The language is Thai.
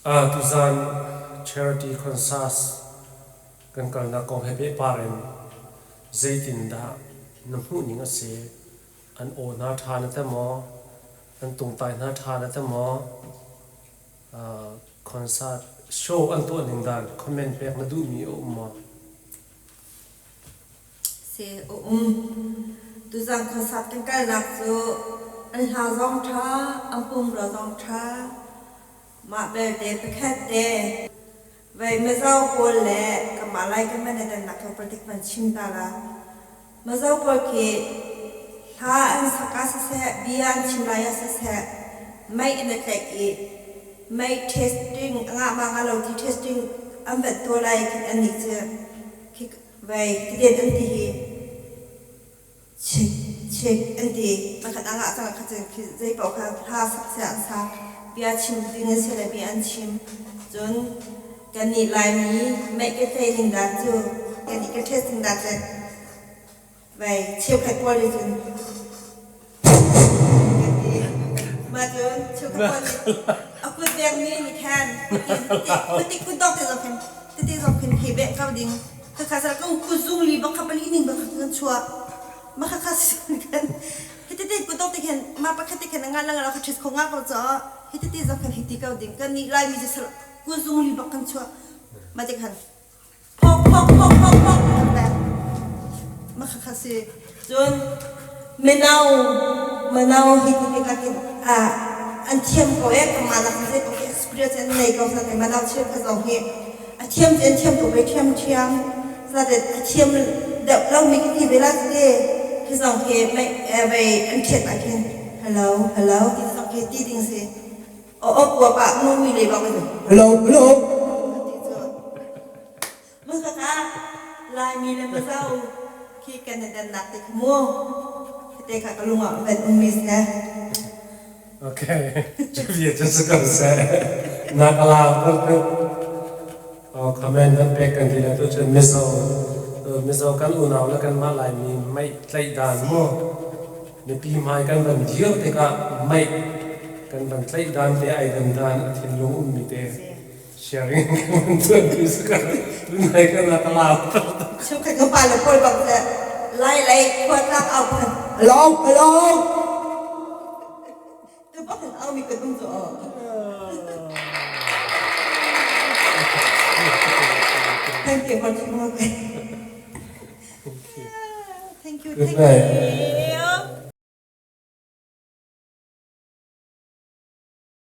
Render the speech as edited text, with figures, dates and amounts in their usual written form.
tuzan charity consas kan kalna kong hebe parem zaitin da namhu ninga se an o na thana ta mo an tung tai na thana ta mo concert show an to ning dan comment pek na du mi o mo se tuzan concert kan kalna so an ha zong tha an pum ro zong tha ma be de pekhat de vậy mà rau bò lẹ cái mà lại cái mà này là cái product mình chim ta là mà rau bò kia ha anh saka sẽ bian chim lại sẽ mấy anh ấy cái mấy testing ngã mà ngã lâu thì testing anh vật tôi lại cái anh ấy chứ vậy cái điện anh thì check anh thì mà cái ngã sang cái dây bảo cái ha sẽ sa bian chim thì nó sẽ là bian chim rồiกันนี่ลายนี้ไม่ก็เทสิงดาจูกันนี่ก็เทสิงดาจะไปเชี่ยวแค่ตัวเลยจนกันนี่มาจนเชี่ยวแค่ตัวเลยเอาคุณเรียงนี่นี่แทนคุณติ๊กคุณต้องติดสอบเป็นติดสอบเป็นเฮเบะเข้าดิ่งคือข้าศึกก็คุณซุ่งลีบังคับไปลีนิ่งบังคับกันชัวมาข้าศึกกันติดคุณต้องติดเห็นมาประคับติดเห็นงานแล้วเราคัดเช็ดของงานเราจะติดสอบเป็นเฮติเข้าดิ่งกันนี่ลายมีจะสลับกูซุ่มลีบักกันชัวมาจากหันพอกแต่มาข้าศึกจนมะนาวฮิตที่กันอันเทียมก็เอ๊ะประมาณนั้นสิก็ experience อันไหนก็สักแต่มะนาวเชื่อเขาเหตุอันเทียมตัวไปเทียมสักแต่อันเทียมเดี๋ยวเรามีกี่เวลาสิเขาเหตุไม่ไปอันเทียมอะไรฮัลโหลที่เขาเหตุที่ดิ่งสิโอ้กลัวปะงูมีเลยบอกไปเลยฮัลโหลมึงก็ค่ะลายมีเลยมาเศร้าขี้กันในดันนักติดมั่วเด็กค่ะก็ลุงอ่ะเป็นมิสนะ okayจะเรียนจะสกัดเสนักลาวก็คอมเมนต์นั้นเป็นกันทีละตัวจะมิโซกันอุณาวแล้วกันมาลายมีไม่ใจด่านมั่วในปีใหม่กันบันเดียวแต่ก็ไม่กันบันใจด่านแต่ไอ้ด่านที่ลุงมีแต่sharing กันตัวที่สกัดรุ่นไหนกันนักลาวช่วงแข่งกันไปแล้วพอแบบไล่พอทักเอาพันฮัลโหลจะบอกถึงเอามีกระตุ้นจ่อThank you for tuning in. Thank you.